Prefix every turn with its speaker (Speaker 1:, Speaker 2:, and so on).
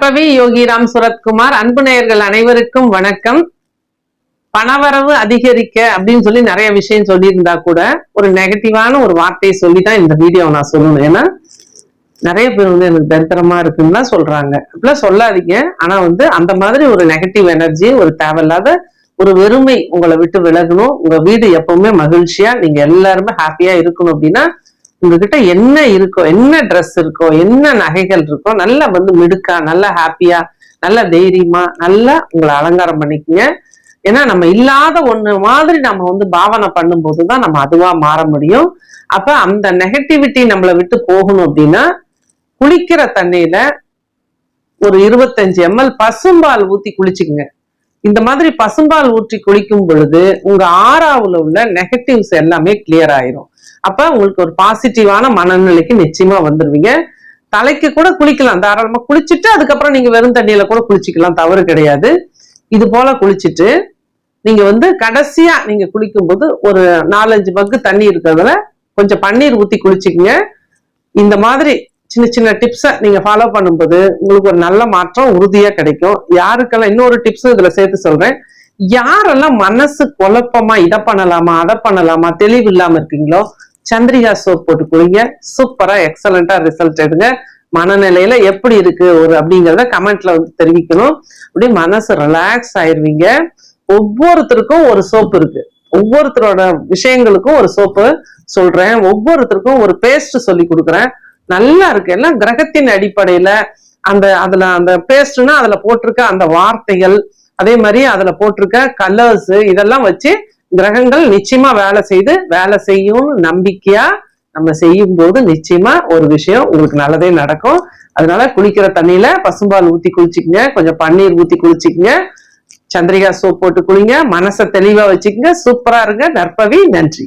Speaker 1: நற்பவி யோகிராம் சுரத்குமார். அன்பு நேயர்கள் அனைவருக்கும் வணக்கம். பணவரவு அதிகரிக்க அப்படின்னு சொல்லி நிறைய விஷயம் சொல்லியிருந்தா கூட ஒரு நெகட்டிவான ஒரு வார்த்தையை சொல்லிதான் இந்த வீடியோ நான் சொல்லணும். ஏன்னா நிறைய பேர் எனக்கு தரித்திரமா இருக்குன்னு தான் சொல்றாங்க. அப்படிலாம் சொல்லாதீங்க. ஆனா அந்த மாதிரி ஒரு நெகட்டிவ் எனர்ஜி, ஒரு தேவையில்லாத ஒரு வெறுமை உங்களை விட்டு விலகணும். உங்க வீடு எப்பவுமே மகிழ்ச்சியா, நீங்க எல்லாருமே ஹாப்பியா இருக்கணும். அப்படின்னா உங்ககிட்ட என்ன இருக்கோ, என்ன ட்ரெஸ் இருக்கோ, என்ன நகைகள் இருக்கோ, நல்லா மிடுக்கா, நல்லா ஹாப்பியா, நல்ல தைரியமா, நல்லா உங்களை அலங்காரம் பண்ணிக்கங்க. ஏன்னா நம்ம இல்லாத ஒண்ணு மாதிரி நம்ம பாவனை பண்ணும் போதுதான் நம்ம அதுவா மாற முடியும். அப்ப அந்த நெகட்டிவிட்டி நம்மளை விட்டு போகணும் அப்படின்னா, குளிக்கிற தண்ணியில ஒரு 25 ml பசும்பால் ஊத்தி குளிச்சுக்குங்க. இந்த மாதிரி பசும்பால் ஊற்றி குளிக்கும் பொழுது உங்க ஆறாவுல உள்ள நெகட்டிவ்ஸ் எல்லாமே கிளியர் ஆயிரும். அப்ப உங்களுக்கு ஒரு பாசிட்டிவான மனநிலைக்கு நிச்சயமா வந்துருவீங்க. தலைக்கு கூட குளிக்கலாம், தாராளமா குளிச்சுட்டு அதுக்கப்புறம் நீங்க வெறும் தண்ணியில கூட குளிச்சுக்கலாம், தவறு கிடையாது. இது போல குளிச்சுட்டு நீங்க கடைசியா நீங்க குளிக்கும் போது ஒரு 4-5 மக்கு தண்ணி இருக்கிறதுல கொஞ்சம் பன்னீர் ஊத்தி குளிச்சுக்குங்க. இந்த மாதிரி சின்ன சின்ன டிப்ஸை நீங்க ஃபாலோ பண்ணும்போது உங்களுக்கு ஒரு நல்ல மாற்றம் உறுதியா கிடைக்கும். யாருக்கெல்லாம் இன்னொரு டிப்ஸும் இதுல சேர்த்து சொல்றேன். யாரெல்லாம் மனசு குழப்பமா, இதை பண்ணலாமா அதை பண்ணலாமா தெளிவு இல்லாம இருக்கீங்களோ, சந்திரிகா சோப் போட்டு குளிங்க. சூப்பரா எக்ஸலண்டா ரிசல்ட் எடுங்க. மனநிலையில எப்படி இருக்கு ஒரு அப்படிங்கிறத கமெண்ட்ல தெரிவிக்கணும். அப்படி மனசு ரிலாக்ஸ் ஆயிருவீங்க. ஒவ்வொருத்தருக்கும் ஒரு சோப்பு இருக்கு, ஒவ்வொருத்தரோட விஷயங்களுக்கும் ஒரு சோப்பு சொல்றேன், ஒவ்வொருத்தருக்கும் ஒரு பேஸ்ட் சொல்லி கொடுக்குறேன். நல்லா இருக்கு. எல்லாம் கிரகத்தின் அடிப்படையில அந்த பேஸ்ட்னா அதுல போட்டிருக்க அந்த வார்த்தைகள், அதே மாதிரி அதுல போட்டிருக்க கலர்ஸ், இதெல்லாம் வச்சு கிரகங்கள் நிச்சயமா வேலை செய்யும் நம்பிக்கையா நம்ம செய்யும் போது நிச்சயமா ஒரு விஷயம் உங்களுக்கு நல்லதே நடக்கும். அதனால குளிக்கிற தண்ணியில பசும்பால் ஊத்தி குளிச்சுக்குங்க, கொஞ்சம் பன்னீர் ஊத்தி குளிச்சுக்குங்க, சந்திரிகா சோப் போட்டு குளிங்க, மனசை தெளிவா வச்சுக்கங்க. சூப்பரா இருங்க. நற்பவி. நன்றி.